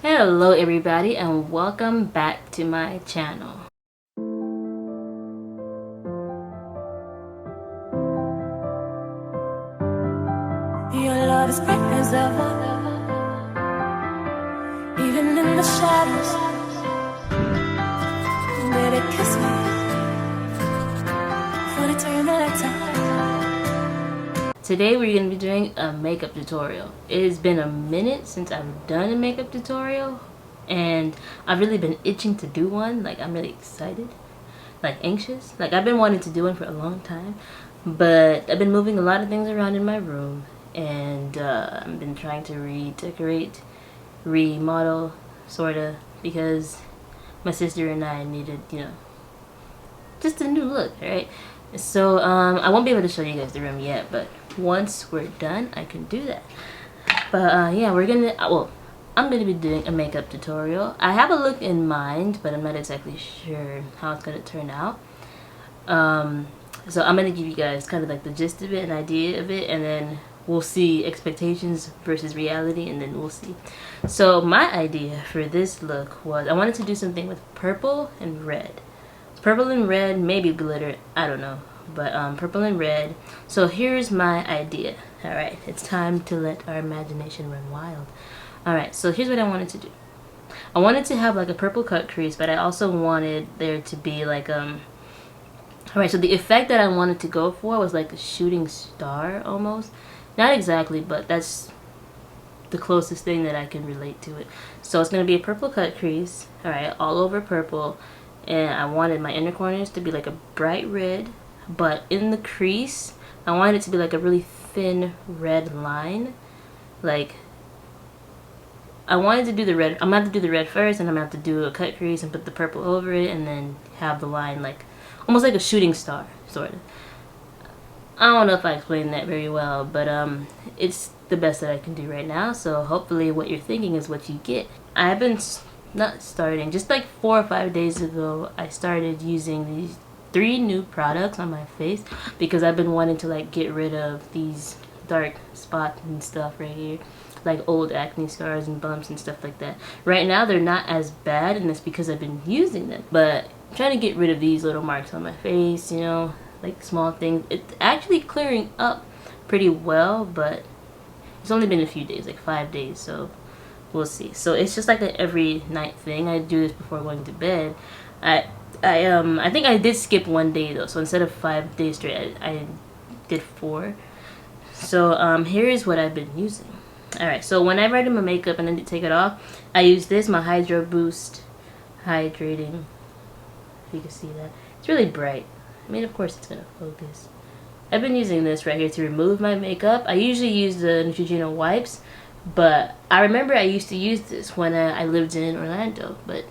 Hello everybody and welcome back to my channel. Your love is bright as ever, even in the shadows. Baby, kiss me before they turn the lights out. Today we're going to be doing a makeup tutorial. It has been a minute since I've done a makeup tutorial and I've really been itching to do one. Like, I'm really excited, like anxious. Like, I've been wanting to do one for a long time, but I've been moving a lot of things around in my room and I've been trying to redecorate, remodel, sorta, because my sister and I needed, just a new look, right? So I won't be able to show you guys the room yet, but once we're done I can do that. But yeah, I'm gonna be doing a makeup tutorial. I have a look in mind, but I'm not exactly sure how it's gonna turn out. So I'm gonna give you guys kind of like the gist of it, an idea of it, and then we'll see expectations versus reality, and then we'll see. So my idea for this look was I wanted to do something with purple and red. Purple and red, maybe glitter, I don't know, but purple and red. So here's my idea. All right, it's time to let our imagination run wild. All right, so here's what I wanted to do. I wanted to have like a purple cut crease, but I also wanted there to be like all right, so the effect that I wanted to go for was like a shooting star almost. Not exactly, but that's the closest thing that I can relate to it. So it's gonna be a purple cut crease, all right, all over purple. And I wanted my inner corners to be like a bright red, but in the crease I wanted it to be like a really thin red line. Like, I wanted to do the red. I'm gonna have to do the red first, and I'm gonna have to do a cut crease and put the purple over it, and then have the line like almost like a shooting star, sort of. I don't know if I explained that very well, but it's the best that I can do right now. So hopefully what you're thinking is what you get. I've been just like 4 or 5 days ago, I started using these 3 new products on my face because I've been wanting to like get rid of these dark spots and stuff right here, like old acne scars and bumps and stuff like that. Right now they're not as bad, and that's because I've been using them, but I'm trying to get rid of these little marks on my face, like small things. It's actually clearing up pretty well, but it's only been a few days, like 5 days, so we'll see. So it's just like an every night thing. I do this before going to bed. I think I did skip 1 day though, so instead of 5 days straight I did 4. So here's what I've been using. Alright, so whenever I do my makeup and then take it off, I use this, my Hydro Boost Hydrating. If you can see that, it's really bright. I mean, of course it's gonna focus. I've been using this right here to remove my makeup. I usually use the Neutrogena wipes, but I remember I used to use this when I lived in Orlando, but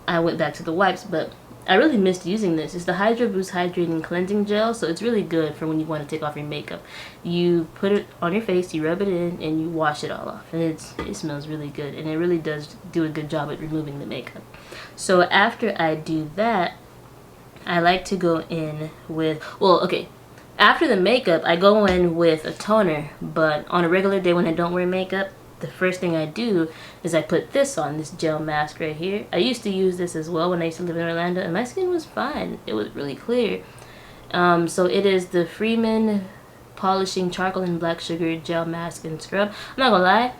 I went back to the wipes. But I really missed using this. It's the Hydro Boost Hydrating Cleansing Gel, so it's really good for when you want to take off your makeup. You put it on your face, you rub it in, and you wash it all off. And it smells really good, and it really does do a good job at removing the makeup. So after I do that, I like to go in with, after the makeup, I go in with a toner, but on a regular day when I don't wear makeup, the first thing I do is I put this on, this gel mask right here. I used to use this as well when I used to live in Orlando, and my skin was fine. It was really clear. So it is the Freeman Polishing Charcoal and Black Sugar Gel Mask and Scrub. I'm not gonna lie,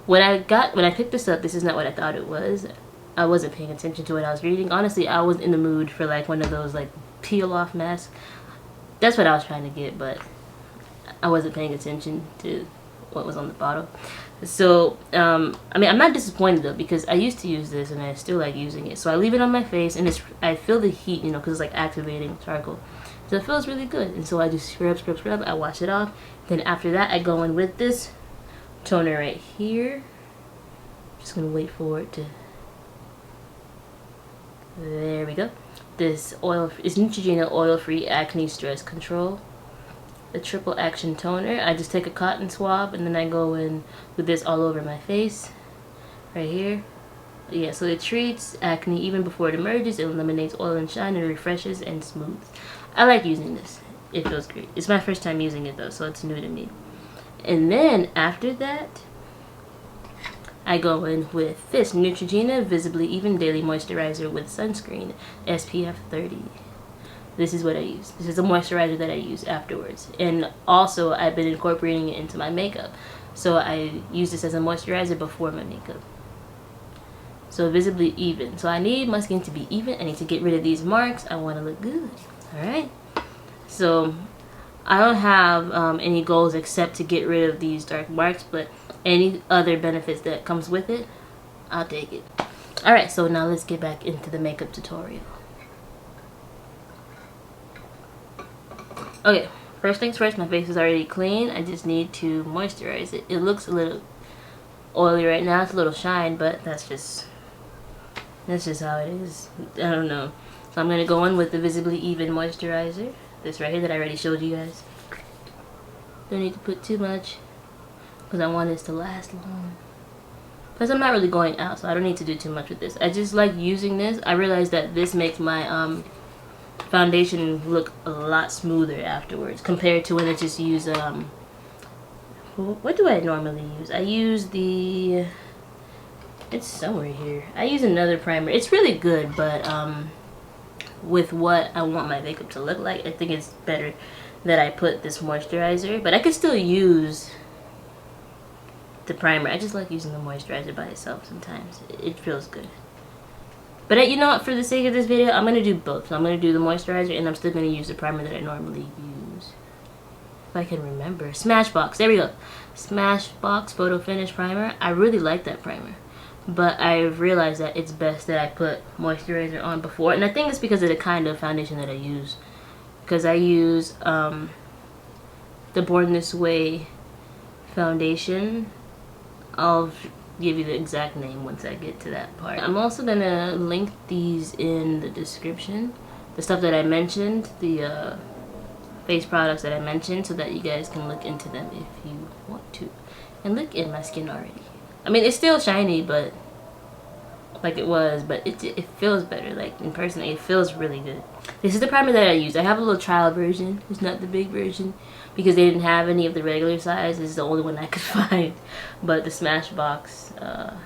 when I picked this up, this is not what I thought it was. I wasn't paying attention to what I was reading. Honestly, I was in the mood for like one of those like peel off masks. That's what I was trying to get, but I wasn't paying attention to what was on the bottle. So I mean, I'm not disappointed though, because I used to use this and I still like using it. So I leave it on my face, and I feel the heat, because it's like activating charcoal, so it feels really good. And so I just scrub. I wash it off. Then after that, I go in with this toner right here. Just gonna wait for it to. There we go. This oil is Neutrogena Oil-Free Acne Stress Control. The triple action toner. I just take a cotton swab and then I go in with this all over my face. Right here. Yeah, so it treats acne even before it emerges. It eliminates oil and shine and refreshes and smooths. I like using this. It feels great. It's my first time using it though, so it's new to me. And then after that, I go in with this Neutrogena Visibly Even Daily Moisturizer with Sunscreen, SPF 30. This is what I use. This is a moisturizer that I use afterwards. And also, I've been incorporating it into my makeup. So I use this as a moisturizer before my makeup. So Visibly Even. So I need my skin to be even. I need to get rid of these marks. I want to look good. Alright? So I don't have any goals except to get rid of these dark marks, but any other benefits that comes with it, I'll take it. Alright, so now let's get back into the makeup tutorial. Okay, first things first, my face is already clean. I just need to moisturize it. It looks a little oily right now. It's a little shine, but that's just how it is. I don't know. So I'm going to go in with the Visibly Even moisturizer. This right here that I already showed you guys. Don't need to put too much because I want this to last long. Plus I'm not really going out, so I don't need to do too much with this. I just like using this. I realized that this makes my foundation look a lot smoother afterwards compared to when I just use what do I normally use? I use the, it's somewhere here. I use another primer. It's really good, but with what I want my makeup to look like, I think it's better that I put this moisturizer, but I could still use the primer. I just like using the moisturizer by itself sometimes. It feels good. But you know what, for the sake of this video, I'm going to do both. So I'm going to do the moisturizer and I'm still going to use the primer that I normally use. If I can remember. Smashbox, there we go. Smashbox Photo Finish Primer. I really like that primer. But I've realized that it's best that I put moisturizer on before. And I think it's because of the kind of foundation that I use. Because I use the Born This Way foundation. I'll give you the exact name once I get to that part. I'm also going to link these in the description. The stuff that I mentioned, the face products that I mentioned, so that you guys can look into them if you want to. And look at my skin already. I mean, it's still shiny, but like it was, but it feels better. Like in person, it feels really good. This is the primer that I use. I have a little trial version. It's not the big version because they didn't have any of the regular size. This is the only one I could find. But the Smashbox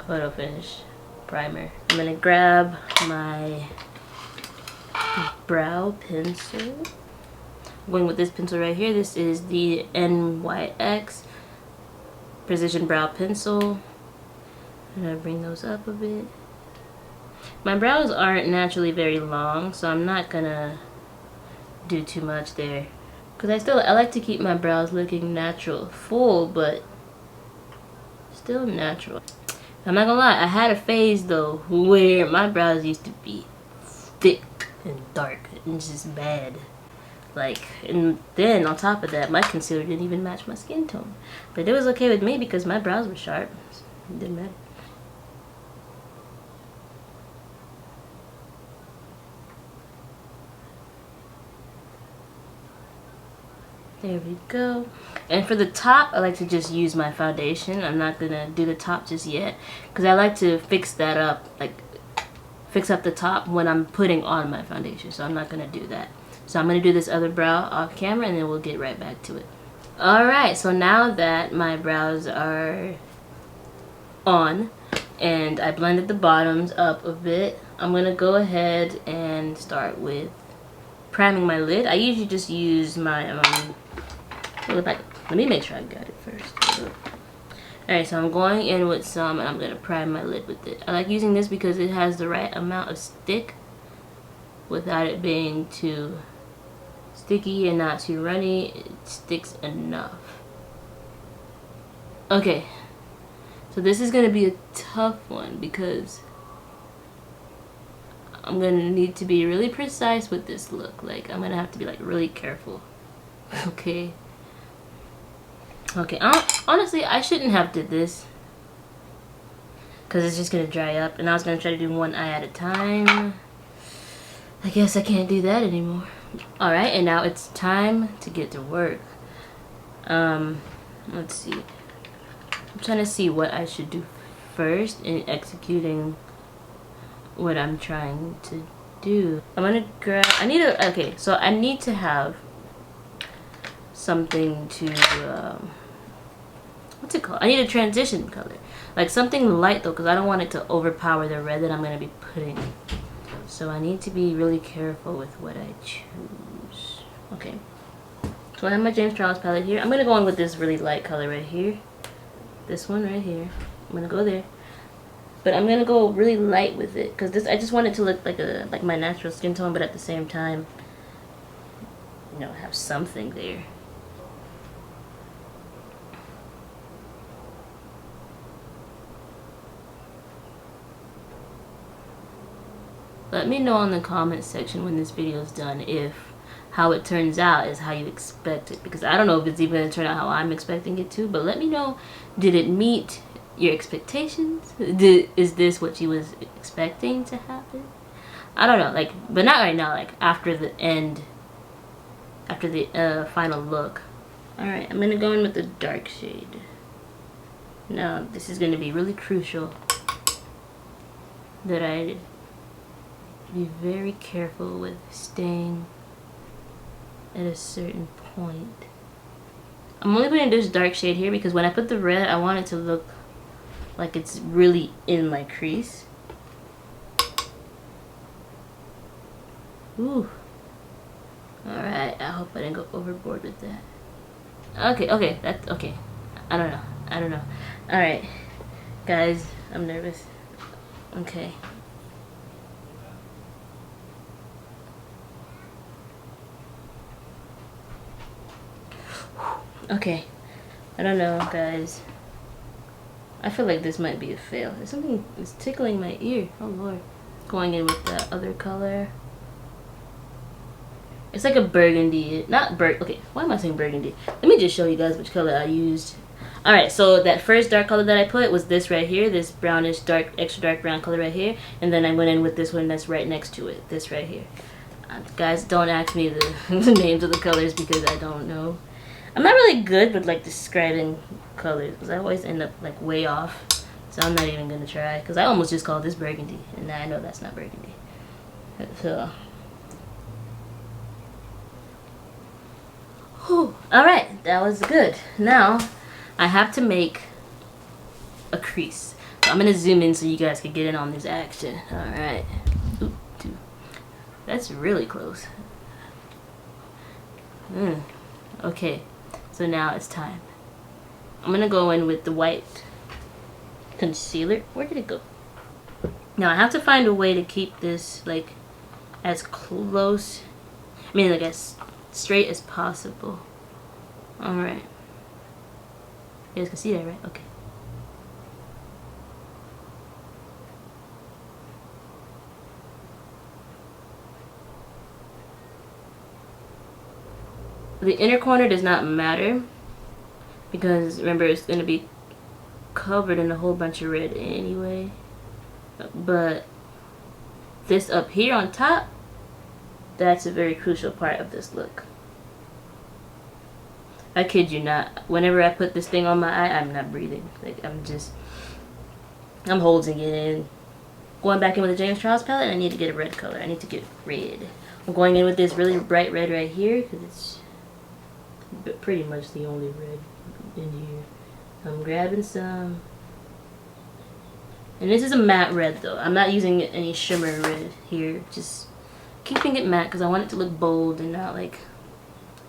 Photo Finish Primer. I'm gonna grab my brow pencil. I'm going with this pencil right here. This is the NYX Precision Brow Pencil. I'm gonna bring those up a bit. My brows aren't naturally very long, so I'm not gonna do too much there. Because I like to keep my brows looking natural, full, but still natural. I'm not gonna lie, I had a phase though where my brows used to be thick and dark and just bad. Like, and then on top of that, my concealer didn't even match my skin tone. But it was okay with me because my brows were sharp. It didn't matter. There we go. And for the top, I like to just use my foundation. I'm not gonna do the top just yet because I like to fix that up, like fix up the top when I'm putting on my foundation. So I'm not gonna do that. So I'm gonna do this other brow off camera and then we'll get right back to it. Alright, so now that my brows are on and I blended the bottoms up a bit, I'm gonna go ahead and start with priming my lid. I usually just use my let me make sure I got it first. Alright, so I'm going in with some and I'm gonna prime my lid with it. I like using this because it has the right amount of stick without it being too sticky and not too runny. It sticks enough. Okay, so this is gonna be a tough one because I'm gonna need to be really precise with this look. Like, I'm gonna have to be like really careful. Okay. Okay, honestly, I shouldn't have did this because it's just gonna dry up, and I was gonna try to do one eye at a time. I guess I can't do that anymore. Alright, and now it's time to get to work. Let's see. I'm trying to see what I should do first in executing what I'm trying to do. I'm gonna grab, okay, so I need to have something to what's it called? I need a transition color. Like something light though, because I don't want it to overpower the red that I'm going to be putting. So I need to be really careful with what I choose. Okay. So I have my James Charles palette here. I'm going to go in with this really light color right here. This one right here. I'm going to go there. But I'm going to go really light with it. Because this, I just want it to look like my natural skin tone, but at the same time, you know, have something there. Let me know in the comments section when this video is done if how it turns out is how you expect it, because I don't know if it's even going to turn out how I'm expecting it to, but let me know, did it meet your expectations? Is this what you was expecting to happen? I don't know, like, but not right now, like after the end, after the final look. Alright, I'm going to go in with the dark shade. Now, this is going to be really crucial that I be very careful with staying at a certain point. I'm only putting this dark shade here because when I put the red, I want it to look like it's really in my crease. Ooh. Alright, I hope I didn't go overboard with that. Okay, that's okay. I don't know. Alright, guys, I'm nervous. Okay. Okay, I don't know, guys. I feel like this might be a fail. There's something that's tickling my ear. Oh lord. Going in with that other color. It's like a burgundy. Okay, why am I saying burgundy? Let me just show you guys which color I used. Alright, so that first dark color that I put was this right here. This brownish, dark, extra dark brown color right here. And then I went in with this one that's right next to it. This right here. Guys, don't ask me the, the names of the colors because I don't know. I'm not really good with like describing colors because I always end up like way off. So I'm not even going to try because I almost just called this burgundy. And I know that's not burgundy. So... Alright, that was good. Now, I have to make a crease. So I'm going to zoom in so you guys can get in on this action. Alright. That's really close. Okay, so now it's time. I'm going to go in with the white concealer. Where did it go? Now, I have to find a way to keep this, like, as close, like, as straight as possible. Alright. You guys can see that, right? Okay. The inner corner does not matter because remember it's going to be covered in a whole bunch of red anyway. But this up here on top, that's a very crucial part of this look. I kid you not. Whenever I put this thing on my eye, I'm not breathing. Like I'm holding it in. Going back in with the James Charles palette, I need to get a red color. I need to get red. I'm going in with this really bright red right here because it's pretty much the only red in here. I'm grabbing some. And this is a matte red though. I'm not using any shimmer red here. Just keeping it matte because I want it to look bold and not like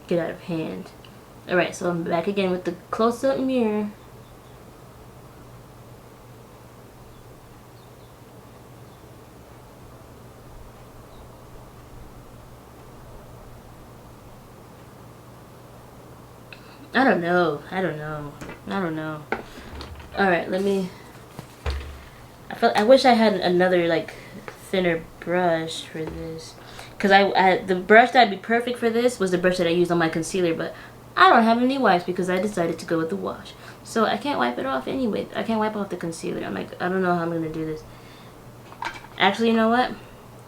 get out of hand. Alright, so I'm back again with the close-up mirror. I don't know. Alright, let me... I wish I had another, like, thinner brush for this. Because the brush that would be perfect for this was the brush that I used on my concealer, but I don't have any wipes because I decided to go with the wash. So I can't wipe it off anyway. I can't wipe off the concealer. I'm like, I don't know how I'm going to do this. Actually, you know what?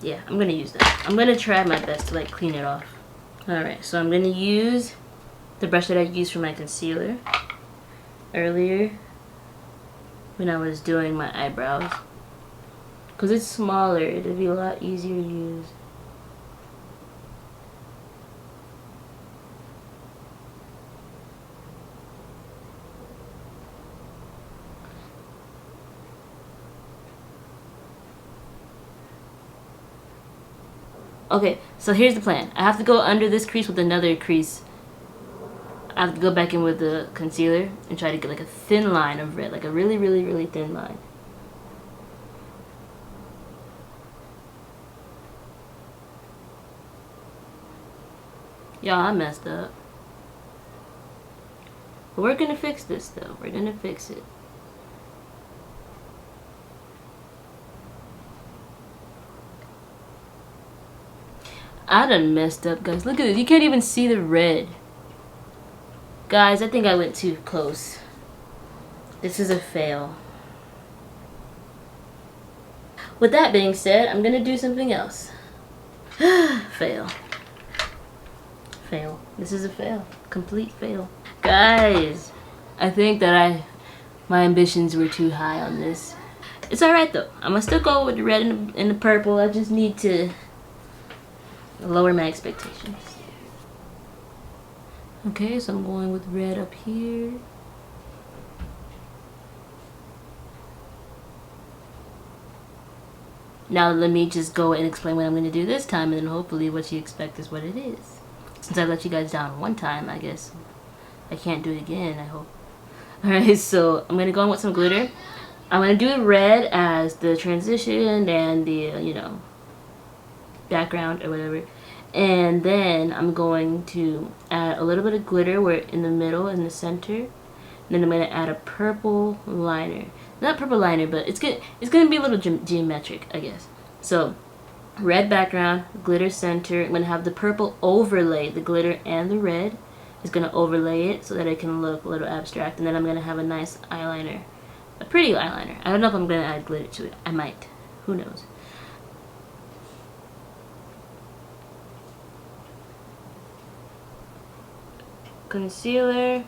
Yeah, I'm going to use that. I'm going to try my best to, like, clean it off. Alright, so I'm going to use the brush that I used for my concealer earlier when I was doing my eyebrows. Because it's smaller, it'll be a lot easier to use. Okay, so here's the plan. I have to go under this crease with another crease. I have to go back in with the concealer and try to get like a thin line of red, like a really, really, really thin line. Y'all, I messed up. But we're gonna fix this though. We're gonna fix it. I done messed up, guys. Look at this. You can't even see the red. Guys, I think I went too close. This is a fail. With that being said, I'm gonna do something else. Fail. Fail. This is a fail. Complete fail. Guys, I think that my ambitions were too high on this. It's alright though. I'm gonna still go with the red and the purple. I just need to lower my expectations. Okay, so I'm going with red up here. Now let me just go and explain what I'm going to do this time, and then hopefully what you expect is what it is. Since I let you guys down one time, I guess I can't do it again, I hope. Alright, so I'm going to go in with some glitter. I'm going to do red as the transition and the, you know, background or whatever. And then I'm going to add a little bit of glitter where in the middle, in the center. And then I'm going to add a purple liner. Not purple liner, but it's gonna be a little geometric, I guess. So, red background, glitter center. I'm going to have the purple overlay the glitter, and the red is going to overlay it so that it can look a little abstract. And then I'm going to have a nice eyeliner. A pretty eyeliner. I don't know if I'm going to add glitter to it. I might. Who knows? Concealer.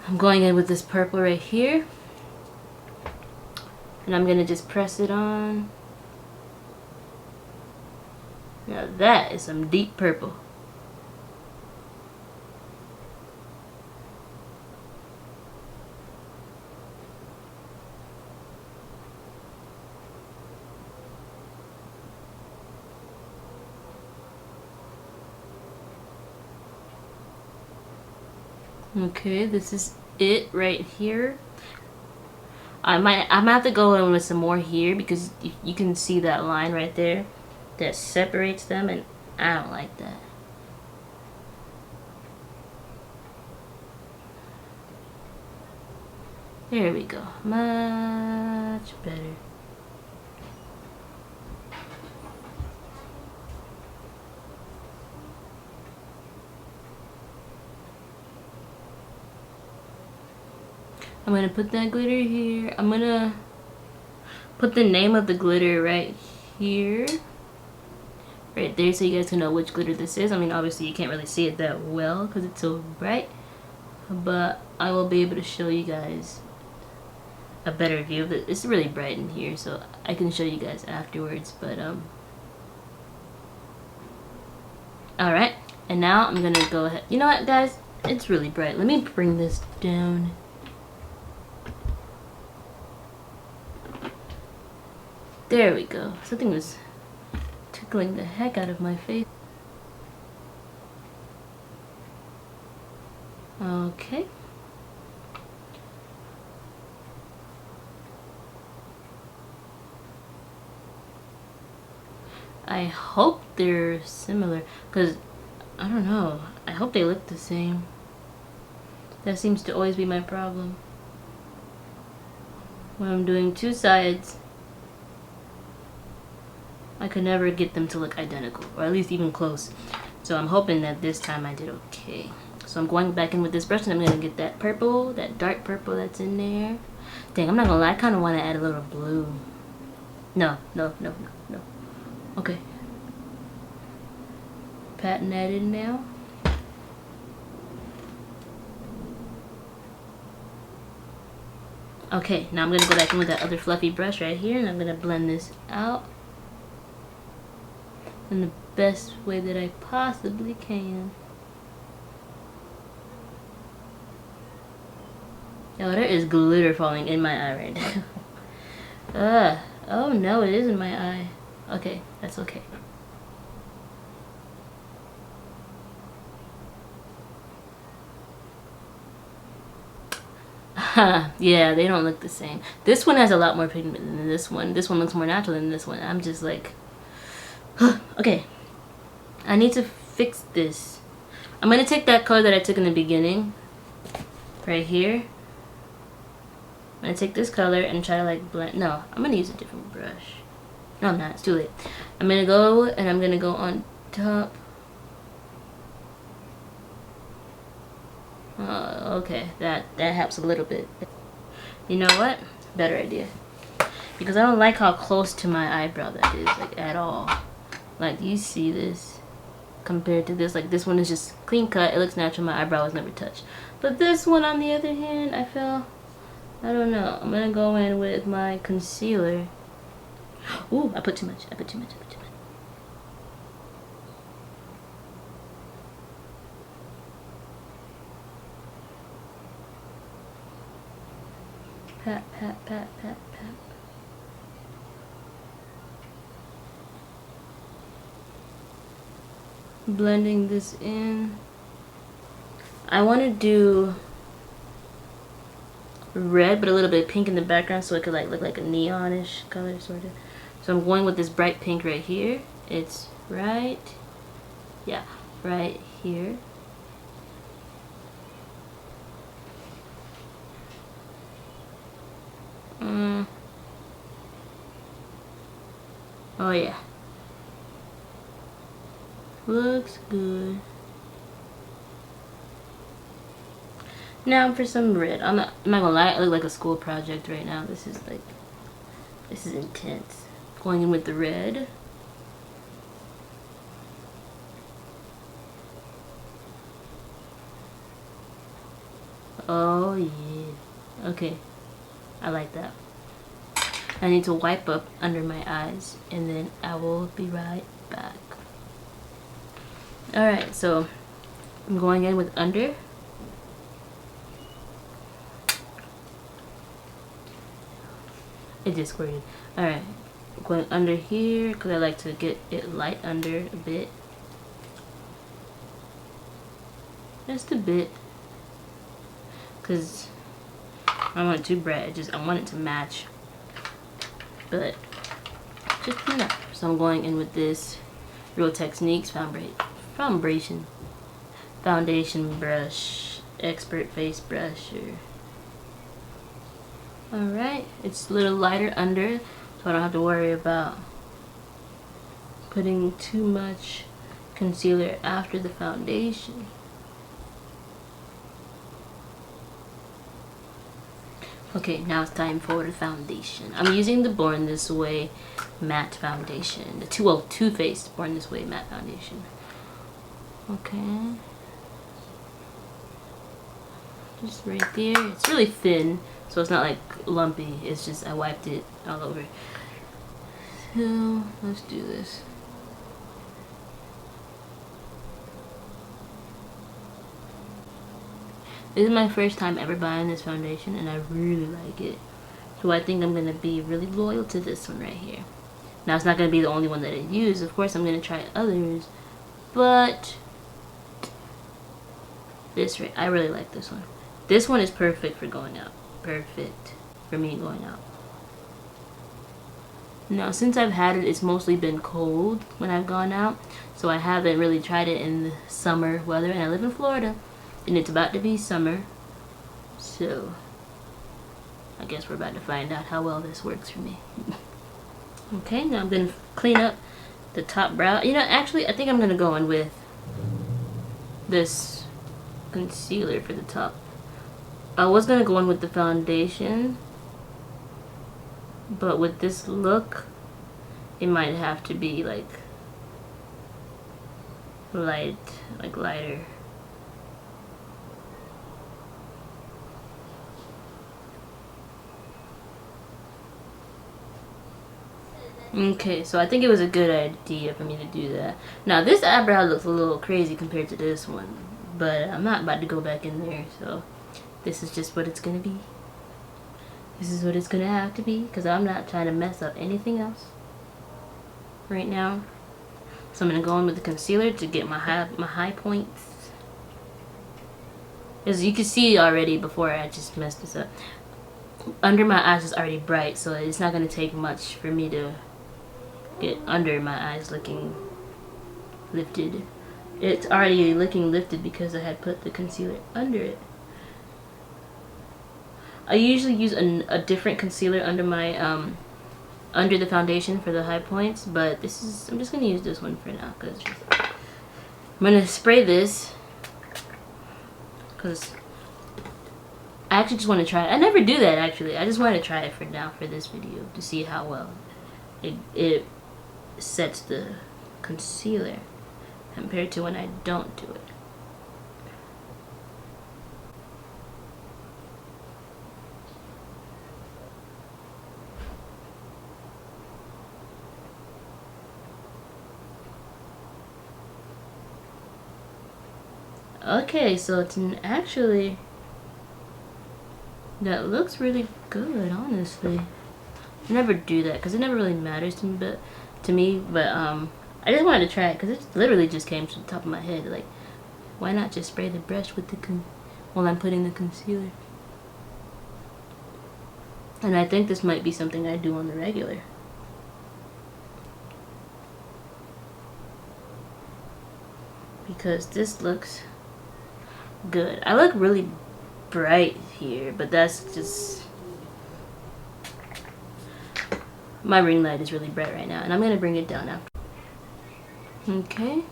I'm going in with this purple right here, and I'm gonna just press it on. Now that is some deep purple. Okay, this is it right here. I might have to go in with some more here because you can see that line right there that separates them, and I don't like that. There we go. Much better. I'm gonna put that glitter here. I'm gonna put the name of the glitter right here. Right there, so you guys can know which glitter this is. I mean, obviously you can't really see it that well because it's so bright. But I will be able to show you guys a better view of it. It's really bright in here, so I can show you guys afterwards. But, alright. And now I'm gonna go ahead. You know what, guys? It's really bright. Let me bring this down. There we go. Something was tickling the heck out of my face. Okay. I hope they're similar, because I don't know. I hope they look the same. That seems to always be my problem when I'm doing two sides. I could never get them to look identical, or at least even close. So I'm hoping that this time I did okay. So I'm going back in with this brush, and I'm going to get that purple, that dark purple that's in there. Dang, I'm not going to lie, I kind of want to add a little blue. No. Okay. Patting that in now. Okay, now I'm going to go back in with that other fluffy brush right here, and I'm going to blend this out. in the best way that I possibly can. Oh, there is glitter falling in my eye right now. Oh no, it is in my eye. Okay, that's okay. Yeah, they don't look the same. This one has a lot more pigment than this one. This one looks more natural than this one. I'm just like, okay. I need to fix this. I'm gonna take that color that I took in the beginning, right here. I'm gonna take this color and try to like blend. No, I'm gonna use a different brush. No, I'm not. It's too late. I'm gonna go and I'm gonna go on top. Okay, that helps a little bit. You know what? Better idea. Because I don't like how close to my eyebrow that is, like at all. Like, you see this compared to this. Like, this one is just clean cut. It looks natural. My eyebrow was never touched. But this one, on the other hand, I don't know. I'm gonna go in with my concealer. Ooh, I put too much. Pat, pat, pat, pat, pat. Blending this in. I want to do red, but a little bit of pink in the background, so it could like look like a neonish color, sort of. So I'm going with this bright pink right here. It's right here. Oh yeah. Looks good. Now for some red. I'm not gonna lie, I look like a school project right now. This is intense. Going in with the red. Oh yeah. Okay. I like that. I need to wipe up under my eyes and then I will be right back. Alright, so I'm going in with under. It just squirted. Alright, going under here because I like to get it light under a bit. Just a bit. Because I don't want it too bright. I want it to match. But just enough. So I'm going in with this Real Techniques foundation brush, expert face brush. Alright, it's a little lighter under, so I don't have to worry about putting too much concealer after the foundation. Okay, now it's time for the foundation. I'm using the Born This Way matte foundation. The Too Faced Born This Way matte foundation. Okay. Just right there. It's really thin, so it's not like lumpy. It's just I wiped it all over. So let's do this. This is my first time ever buying this foundation and I really like it. So I think I'm going to be really loyal to this one right here. Now it's not going to be the only one that I use. Of course I'm going to try others. But I really like this one. This one is perfect for going out. Perfect for me going out. Now since I've had it, it's mostly been cold when I've gone out. So I haven't really tried it in the summer weather. And I live in Florida. And it's about to be summer, so I guess we're about to find out how well this works for me. Okay, now I'm going to clean up the top brow. You know, actually, I think I'm going to go in with this concealer for the top. I was going to go in with the foundation, but with this look, it might have to be like lighter. Okay, so I think it was a good idea for me to do that. Now this eyebrow looks a little crazy compared to this one, but I'm not about to go back in there, so this is just what it's gonna be. This is what it's gonna have to be, because I'm not trying to mess up anything else right now. So I'm gonna go in with the concealer to get my high points. As you can see already before I just messed this up, under my eyes is already bright, so it's not gonna take much for me to get under my eyes looking lifted. It's already looking lifted because I had put the concealer under it. I usually use a different concealer under my under the foundation for the high points, but I'm just gonna use this one for now because I'm gonna spray this because I actually just want to try it. I never do that actually. I just want to try it for now for this video to see how well it sets the concealer compared to when I don't do it. Okay, so it's actually, that looks really good, honestly. I never do that because it never really matters to me, but I just wanted to try it because it literally just came to the top of my head. Like, why not just spray the brush with the while I'm putting the concealer? And I think this might be something I do on the regular. Because this looks good. I look really bright here, but that's just, my ring light is really bright right now, and I'm gonna bring it down after. Okay.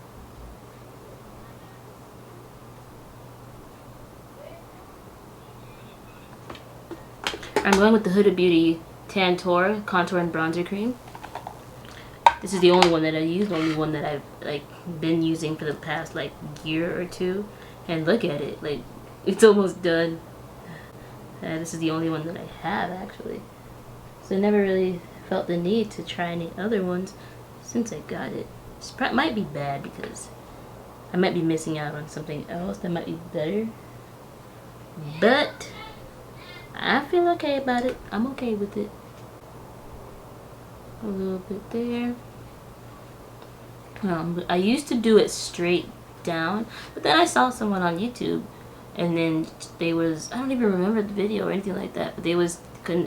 I'm going with the Huda Beauty Tantour Contour and Bronzer Cream. This is the only one that I use, the only one that I've been using for the past year or two. And look at it, it's almost done. This is the only one that I have actually. So I never really felt the need to try any other ones since I got it. It might be bad because I might be missing out on something else that might be better. But I feel okay about it. I'm okay with it. A little bit there. I used to do it straight down, but then I saw someone on YouTube, and then I don't even remember the video or anything like that, but they was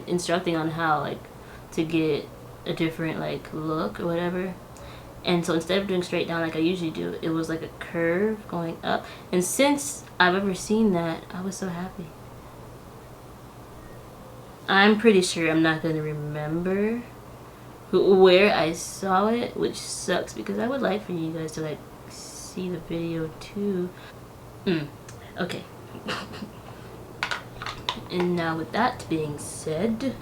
instructing on how to get a different look or whatever. And so instead of doing straight down like I usually do, it was like a curve going up. And since I've ever seen that, I was so happy. I'm pretty sure I'm not going to remember where I saw it, which sucks because I would like for you guys to see the video too. Okay. And now with that being said,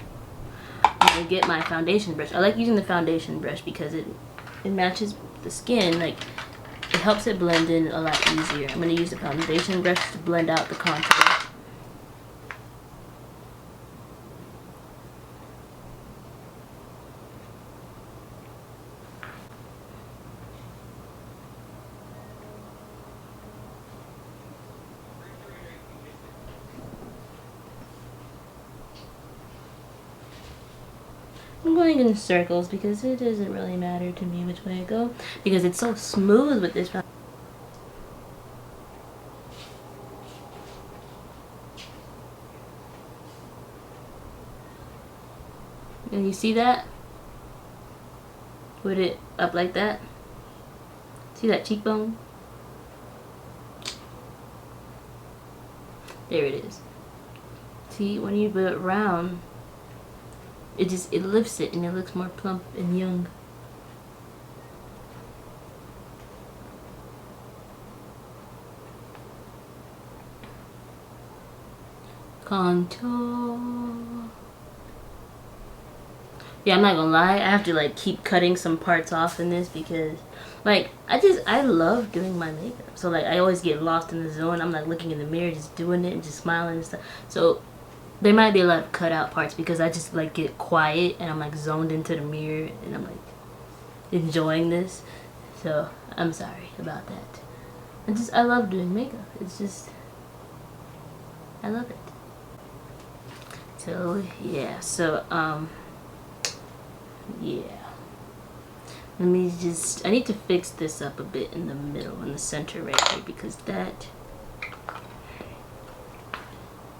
I'm going to get my foundation brush. I like using the foundation brush because it matches the skin. It helps it blend in a lot easier. I'm going to use the foundation brush to blend out the contour. I'm going in circles because it doesn't really matter to me which way I go because it's so smooth with this. And you see that? Put it up like that. See that cheekbone? There it is. See, when you put it round, it lifts it and it looks more plump and young. Contour. Yeah, I'm not gonna lie, I have to keep cutting some parts off in this because I love doing my makeup. So I always get lost in the zone. I'm looking in the mirror, just doing it and just smiling and stuff. So There might be a lot of cut out parts because I just like get quiet and I'm like zoned into the mirror and I'm like enjoying this. So I'm sorry about that. I love doing makeup. It's just, I love it. So yeah, yeah. Let me just, I need to fix this up a bit in the middle, in the center right here, because that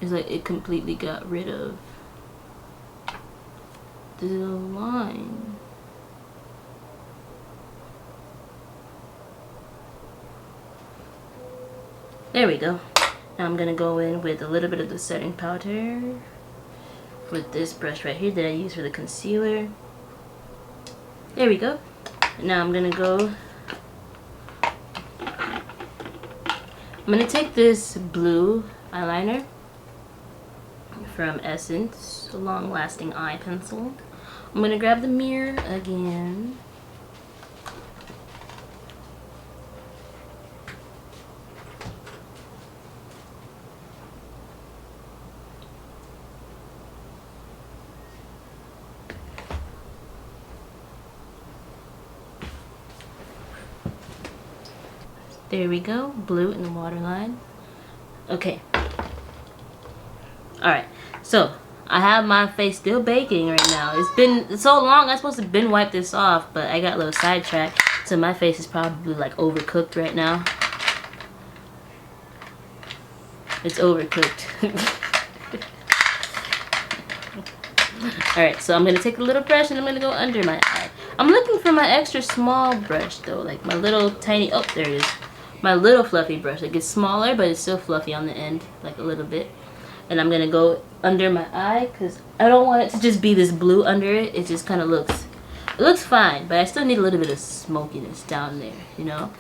is like, it completely got rid of the line. There we go. Now I'm gonna go in with a little bit of the setting powder with this brush right here that I use for the concealer. There we go. Now I'm gonna take this blue eyeliner from Essence, a long lasting eye pencil. I'm gonna grab the mirror again. There we go, blue in the waterline. Okay. Alright, so I have my face still baking right now. It's been so long, I'm supposed to been wipe this off, but I got a little sidetracked. So my face is probably like overcooked right now. It's overcooked. Alright, so I'm going to take a little brush and I'm going to go under my eye. I'm looking for my extra small brush though, like my little tiny, oh there it is. My little fluffy brush. It gets smaller, but it's still fluffy on the end, like a little bit. And I'm gonna go under my eye because I don't want it to just be this blue under it. It just kind of looks, it looks fine, but I still need a little bit of smokiness down there, you know.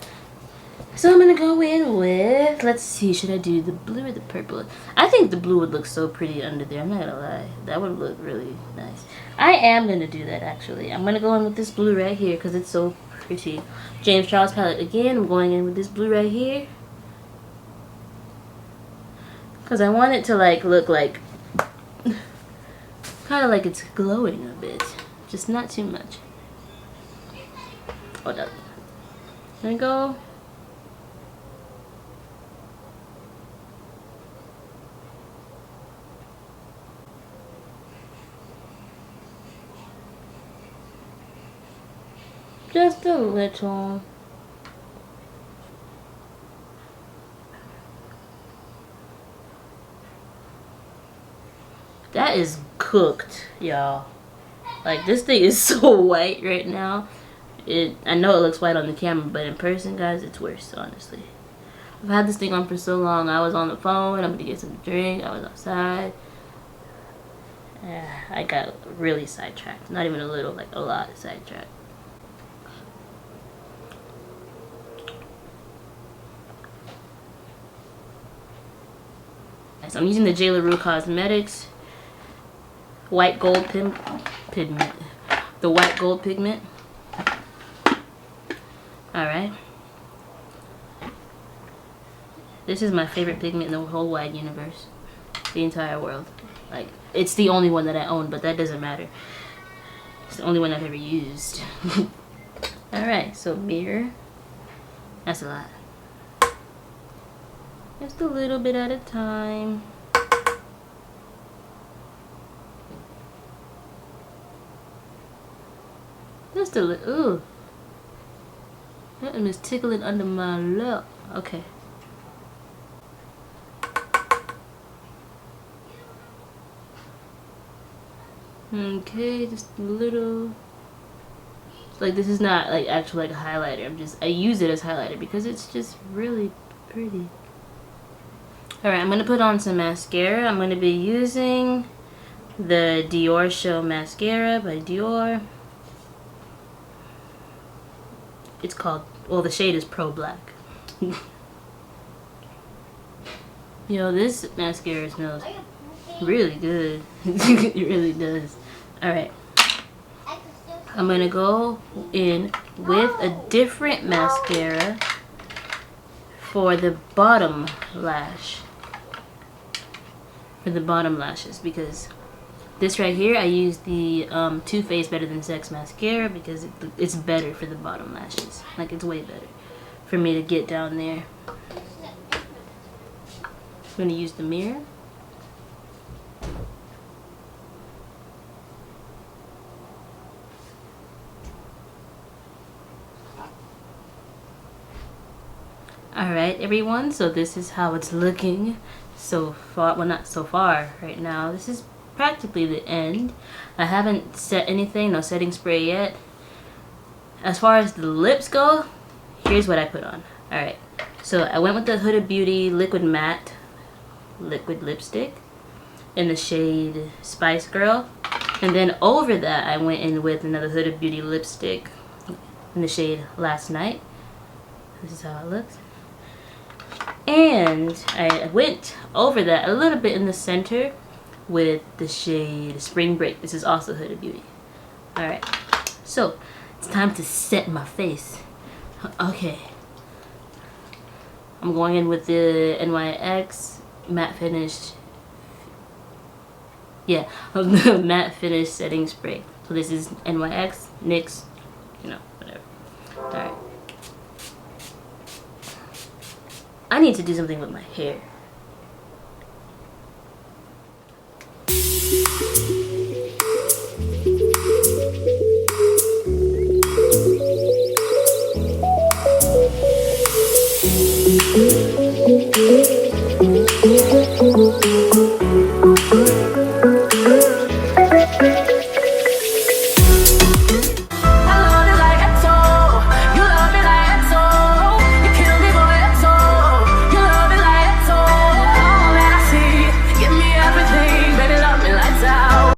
So I'm gonna go in with, let's see, should I do the blue or the purple? I think the blue would look so pretty under there. I'm not gonna lie, that would look really nice. I am gonna do that actually. I'm gonna go in with this blue right here because it's so pretty. James Charles palette again. I'm going in with this blue right here because I want it to like look like kind of like it's glowing a bit, just not too much. Hold up. There we go. Just a little. That is cooked, y'all. Like this thing is so white right now. I know it looks white on the camera, but in person, guys, it's worse, honestly. I've had this thing on for so long. I was on the phone, I'm gonna get some drink, I was outside. I got really sidetracked. Not even a little, like a lot sidetracked. So I'm using the J. LaRue Cosmetics white gold pigment. The white gold pigment. Alright. This is my favorite pigment in the whole wide universe. The entire world. Like, it's the only one that I own, but that doesn't matter. It's the only one I've ever used. Alright, so mirror. That's a lot. Just a little bit at a time. Just a little. Ooh. That one is tickling under my lip. Okay. Okay, just a little. It's like this is not like actual like a highlighter. I use it as highlighter because it's just really pretty. Alright, I'm going to put on some mascara. I'm going to be using the Dior Show Mascara by Dior. It's called, well, the shade is Pro Black. Yo, this mascara smells really good. It really does. Alright. I'm going to go in with a different mascara for the bottom lash. for the bottom lashes, because this right here, I use the Too Faced Better Than Sex mascara because it's better for the bottom lashes. Like, it's way better for me to get down there. I'm going to use the mirror. Alright everyone, so this is how it's looking so far. Well, not so far right now. This is practically the end. I haven't set anything, no setting spray yet. As far as the lips go, here's what I put on. Alright, so I went with the Huda Beauty Liquid Matte Liquid Lipstick in the shade Spice Girl. And then over that, I went in with another Huda Beauty lipstick in the shade Last Night. This is how it looks. And I went over that a little bit in the center with the shade Spring Break. This is also Huda Beauty. Alright, so it's time to set my face. Okay. I'm going in with the NYX matte finish. Yeah, matte finish setting spray. So this is NYX, NYX, you know, whatever. Alright. I need to do something with my hair.